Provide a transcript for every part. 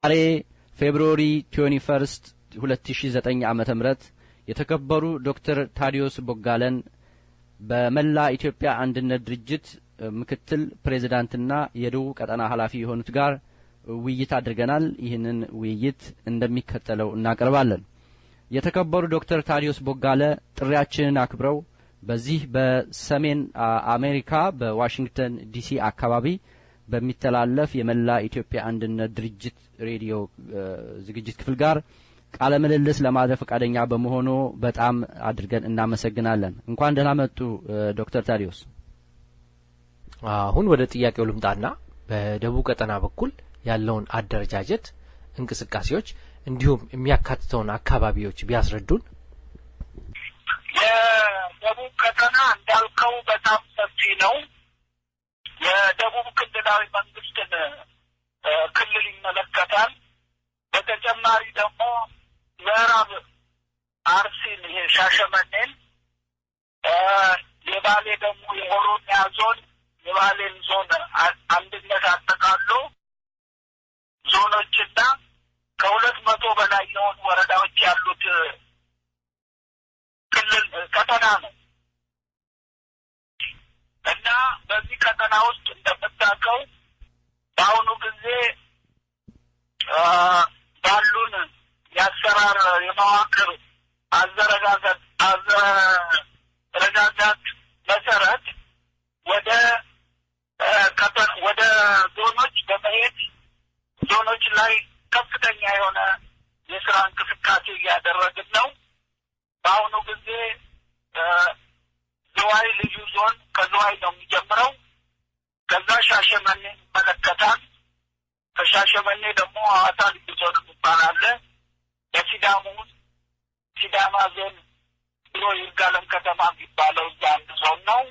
ዛሬ ፌብሩዋሪ 21 2009 ዓመተ ምህረት የተከበሩ ዶክተር ታዲዮስ ቦጋለን በመላ ኢትዮጵያ አንድነት ድርጅት ምክትል ፕሬዝዳንትና የደቡብ ቀጠና ኃላፊ የሆኑት ጋር ውይይት አድርገናል። ይህንን ውይይት እንደሚከተለው እናቀርባለን። የተከበሩ ዶክተር ታዲዮስ ቦጋለ ጥሪያችንን አክብረው በዚህ በሰሜን አሜሪካ በዋሽንግተን ዲሲ አካባቢ በሚተላለፍ የመላ ኢትዮጵያ አንድነት ድርጅት ሬዲዮ ዝግጅት ክፍል ጋር ቃለ ምልልስ ለማድረግ ፈቃደኛ በመሆኑ በጣም አድርገን እናመሰግናለን። እንኳን ደህና መጡ ዶክተር ታዲዮስ። አሁን ወደ ጥያቄው ልምጣና በደቡብ ቀጠና በኩል ያለውን አደረጃጀት እንቅስቃሴዎች እንዲሁም የሚያካትተውን አካባቢዎች ቢያስረዱን። የደቡብ ቀጠና እንዳልከው በጣም ሰፊ ነው። የደቡብ ክልላዊ መንግስትን ክልል ይመለከታል። በተጨማሪ ደግሞ ምዕራብ አርሲን የሻሸመኔን የባሌ ደግሞ የኦሮሚያ ዞን የባሌን ዞን አንድነት አጠቃሎ ዞኖችና ከ200 በላይ የሆኑ ወረዳዎች ያሉት ክልል ቀጠና ነው እና በዚህ ቀጠና ውስጥ እንደምታውቀው በአሁኑ ጊዜ ባሉን የአሰራር የመዋቅር አዘረጋጋት መሰረት ወደ ዞኖች በመሄድ ዞኖች ላይ ከፍተኛ የሆነ የስራ እንቅስቃሴ እያደረግን ነው። በአሁኑ ጊዜ ዝዋይ ልዩ ዞን ከዝዋይ ነው የሚጀምረው። ከዛ ሻሸመኔ ይመለከታል። ከሻሸመኔ ደግሞ ሐዋሳ ልዩ ዞን ይባላል። በሲዳማ ውስጥ ሲዳማ ዞን ድሮ ይርጋለም ከተማ የሚባለው እዛ አንድ ዞን ነው።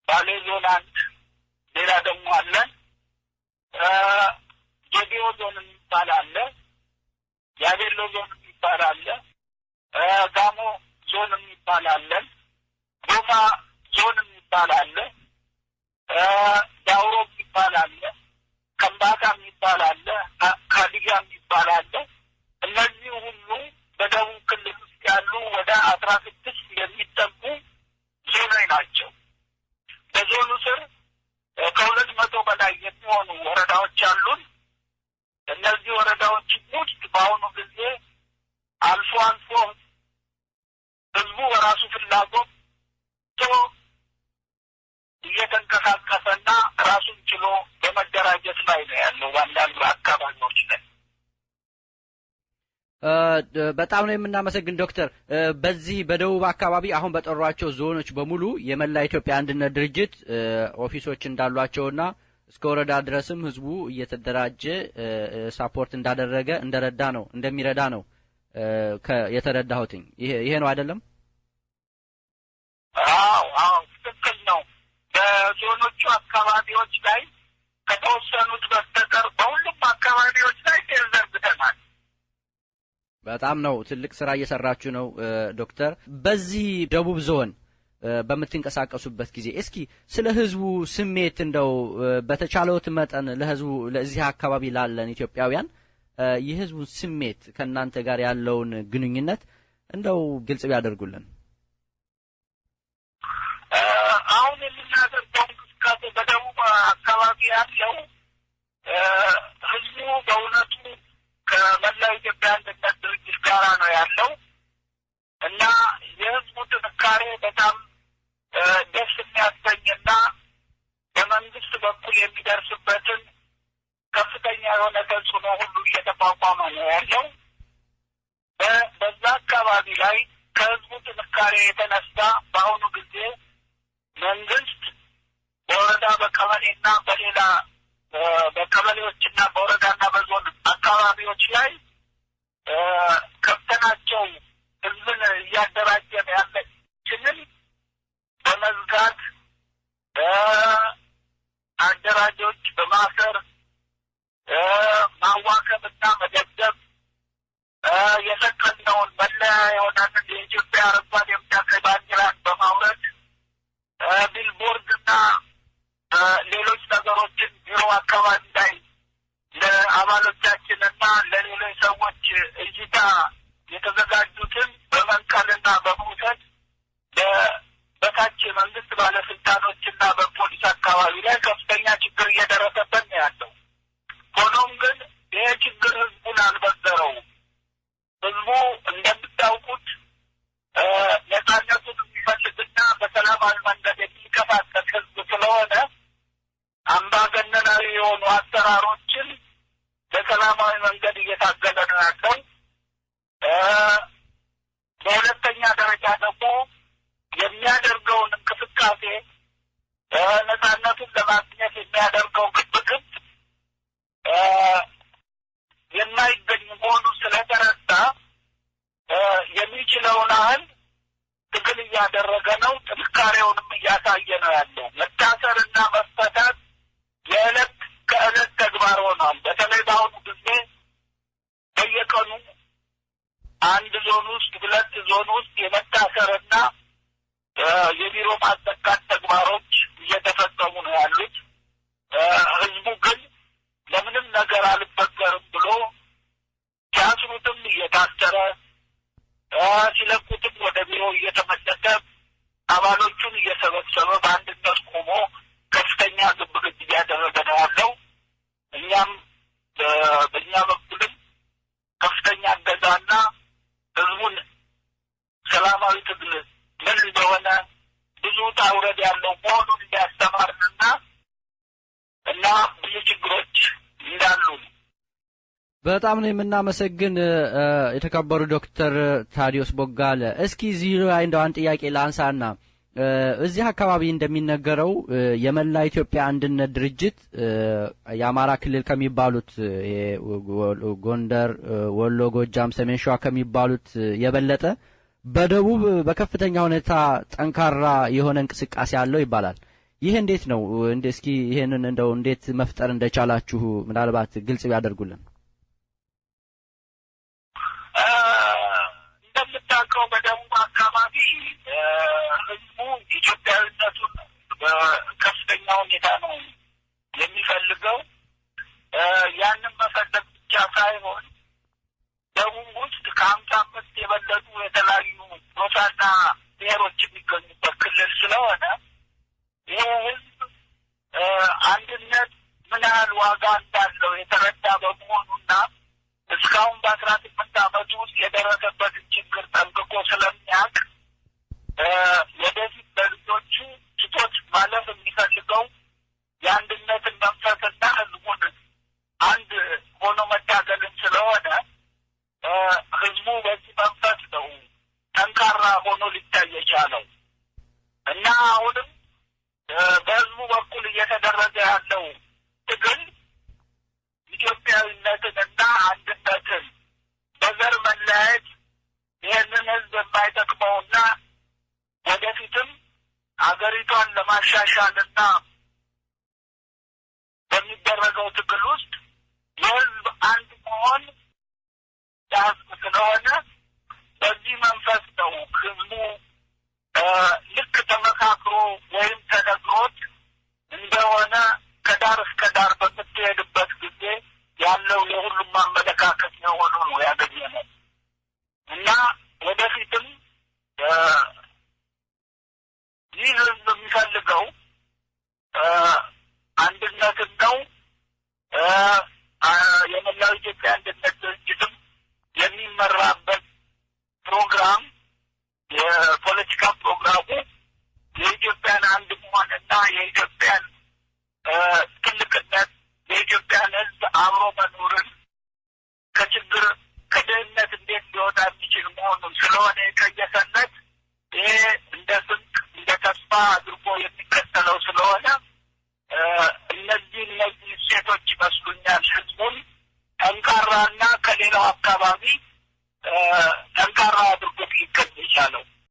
ባሌ ዞን አንድ ሌላ ደግሞ አለ። ጌዲዮ ዞን የሚባል አለ። ያቤሎ ዞን የሚባል አለ። ጋሞ ዞን የሚባል አለ። ጎፋ ዞን የሚባል አለ። ዳውሮ የሚባል አለ። ከምባታ የሚባል አለ። ካዲጋ የሚባል አለ። እነዚህ ሁሉ በደቡብ ክልል ውስጥ ያሉ ወደ 16 የሚጠጉ ዞኖች ናቸው። በዞኑ ስር ከ200 በላይ የሚሆኑ ወረዳዎች አሉን። እነዚህ ወረዳዎች ውስጥ በአሁኑ ጊዜ አልፎ አልፎ ህዝቡ በራሱ ፍላጎት እየተንቀሳቀሰና ራሱን ችሎ በመደራጀት ላይ ነው ያለው። በአንዳንድ አካባቢዎች ላይ በጣም ነው የምናመሰግን ዶክተር። በዚህ በደቡብ አካባቢ አሁን በጠሯቸው ዞኖች በሙሉ የመላ ኢትዮጵያ አንድነት ድርጅት ኦፊሶች እንዳሏቸውና እስከ ወረዳ ድረስም ህዝቡ እየተደራጀ ሳፖርት እንዳደረገ እንደሚረዳ ነው የተረዳሁትኝ። ይሄ ነው አይደለም? አዎ ትክክል ነው። በዞኖቹ አካባቢዎች ላይ ከተወሰኑት በስተቀር በሁሉም አካባቢዎች ላይ ተዘርግተናል። በጣም ነው ትልቅ ስራ እየሰራችሁ ነው ዶክተር። በዚህ ደቡብ ዞን በምትንቀሳቀሱበት ጊዜ እስኪ ስለ ህዝቡ ስሜት እንደው በተቻለውት መጠን ለህዝቡ ለዚህ አካባቢ ላለን ኢትዮጵያውያን የህዝቡ ስሜት ከናንተ ጋር ያለውን ግንኙነት እንደው ግልጽ ቢያደርጉልን። አሁን የምናደርገው እንቅስቃሴ በደቡብ አካባቢ ያለው ህዝቡ በእውነቱ ከመላው ኢትዮጵያ አንድነት ድርጅት ጋራ ነው ያለው እና የህዝቡ ጥንካሬ በጣም ደስ የሚያሰኝና በመንግስት በኩል የሚደርስበትን ከፍተኛ የሆነ ተጽዕኖ ሁሉ እየተቋቋመ ነው ያለው። በዛ አካባቢ ላይ ከህዝቡ ጥንካሬ የተነሳ በአሁኑ ጊዜ መንግስት በወረዳ በቀበሌና በሌላ በቀበሌዎችና በወረዳና በዞን አካባቢዎች ላይ ከፍተናቸው ህዝብን እያደራጀን ያለችንን በመዝጋት አደራጆች በማሰር ማዋከብና መደብደብ የሰቀልነውን መለያ የሆነንን የኢትዮጵያ አረንጓዴ ቢጫ ቀይ ባንዲራን በማውረድ ቢልቦርድና ሌሎች ነገሮችን ቢሮ በሚፈልገው አካባቢ ላይ ለአባሎቻችንና ለሌሎች ሰዎች እይታ የተዘጋጁትን በመንቀልና በመውሰድ በታች መንግስት ባለስልጣኖችና በፖሊስ አካባቢ ላይ ከፍተኛ ችግር እየደረሰበት ነው ያለው። ሆኖም ግን ይህ ችግር ህዝቡን አልበገረውም። ህዝቡ እንደምታውቁት ነጻነቱን የሚፈልግና በሰላማዊ መንገድ የሚንቀሳቀስ ህዝብ ስለሆነ አምባገነናዊ የሆኑ አሰራሮችን በሰላማዊ መንገድ እየታገለ ነው ያለው። በሁለተኛ ደረጃ ደግሞ የሚያደርገውን እንቅስቃሴ ነጻነቱን ለማግኘት የሚያደርገው ግብግብ የማይገኝ መሆኑ ስለተረዳ የሚችለውን ያህል ትግል እያደረገ ነው። ጥንካሬውንም እያሳየ ነው ያለው። መታሰርና መፈታት የዕለት ከዕለት ተግባር ሆኗል። በተለይ በአሁኑ ጊዜ በየቀኑ አንድ ዞን ውስጥ ሁለት ዞን ውስጥ የመታሰርና የቢሮ ማዘጋት ተግባሮች እየተፈጸሙ ነው ያሉት። ህዝቡ ግን ለምንም ነገር አልበገርም ብሎ ሲያስሩትም እየታሰረ ሲለቁትም ወደ ቢሮ እየተመለሰ አባሎቹን እየሰበሰበ በአንድነት ቆሞ ከፍተኛ ግብግብ እያደረገ ነው ያለው። እኛም በእኛ በኩልም ከፍተኛ እገዛና ህዝቡን ሰላማዊ ትግል ምን እንደሆነ ብዙ ውጣ ውረድ ያለው መሆኑን እንዲያስተማርንና እና ብዙ ችግሮች እንዳሉ በጣም ነው የምናመሰግን የተከበሩ ዶክተር ታዲዮስ ቦጋለ። እስኪ እዚህ ላይ እንደው አንድ ጥያቄ ላንሳና እዚህ አካባቢ እንደሚነገረው የመላ ኢትዮጵያ አንድነት ድርጅት የአማራ ክልል ከሚባሉት ጎንደር፣ ወሎ፣ ጎጃም፣ ሰሜን ሸዋ ከሚባሉት የበለጠ በደቡብ በከፍተኛ ሁኔታ ጠንካራ የሆነ እንቅስቃሴ አለው ይባላል። ይህ እንዴት ነው? እስኪ ይሄንን እንደው እንዴት መፍጠር እንደቻላችሁ ምናልባት ግልጽ ቢያደርጉልን። እንደምታውቀው በደቡብ አካባቢ ህዝቡ ኢትዮጵያዊነቱን በከፍተኛ ሁኔታ ነው የሚፈልገው። ያንን መፈለግ ብቻ ሳይሆን ደቡብ ውስጥ ከ55 የበለጡ የተለያዩ ጎሳና ብሔሮች የሚገኙበት ክልል ስለሆነ ይህ ህዝብ አንድነት ምን ያህል ዋጋ እንዳለው የተረዳ በመሆኑና እስካሁን በ18 ዓመቱ ውስጥ የደረሰበትን ችግር ጠንቅቆ ስለሚያውቅ ወደፊት በልጆቹ ስቶች ማለፍ የሚፈልገው የአንድነትን መንፈስና ህዝቡን አንድ ሆኖ መታገልን ስለሆነ ህዝቡ በዚህ መንፈስ ነው ጠንካራ ሆኖ ሊታይ የቻለው እና አሁንም በህዝቡ በኩል እየተደረገ ያለው ትግል ኢትዮጵያዊነትንና አንድነትን በዘር መለያየት ይህንን ህዝብ የማይጠቅመውና ወደፊትም አገሪቷን ለማሻሻልና በሚደረገው ትግል ውስጥ የህዝብ አንድ መሆን ህዝብ ስለሆነ በዚህ መንፈስ ነው ህዝቡ ልክ ተመካክሮ ወይም ተነግሮት እንደሆነ ከዳር እስከ ዳር በምትሄድበት ጊዜ ያለው የሁሉም አመለካከት የሆኑ ነው ያገኘነው እና ወደፊትም ይህ ህዝብ የሚፈልገው አንድነትን ነው። የመላው ኢትዮጵያ አንድነት ድርጅትም የሚመራበት ፕሮግራም የፖለቲካ ፕሮግራሙ የኢትዮጵያን አንድ መሆንና የኢትዮጵያን ትልቅነት የኢትዮጵያን ህዝብ አብሮ መኖርን ከችግር ከድህነት እንዴት ሊወጣ የሚችል መሆኑን ስለሆነ የቀየሰለት ይሄ እንደ ስንቅ እንደ ተስፋ አድርጎ የሚከተለው ስለሆነ እነዚህ እሴቶች ይመስሉኛል ህዝቡን ጠንካራና ከሌላው አካባቢ ጠንካራ አድርጎት ሊገኝ የቻለው።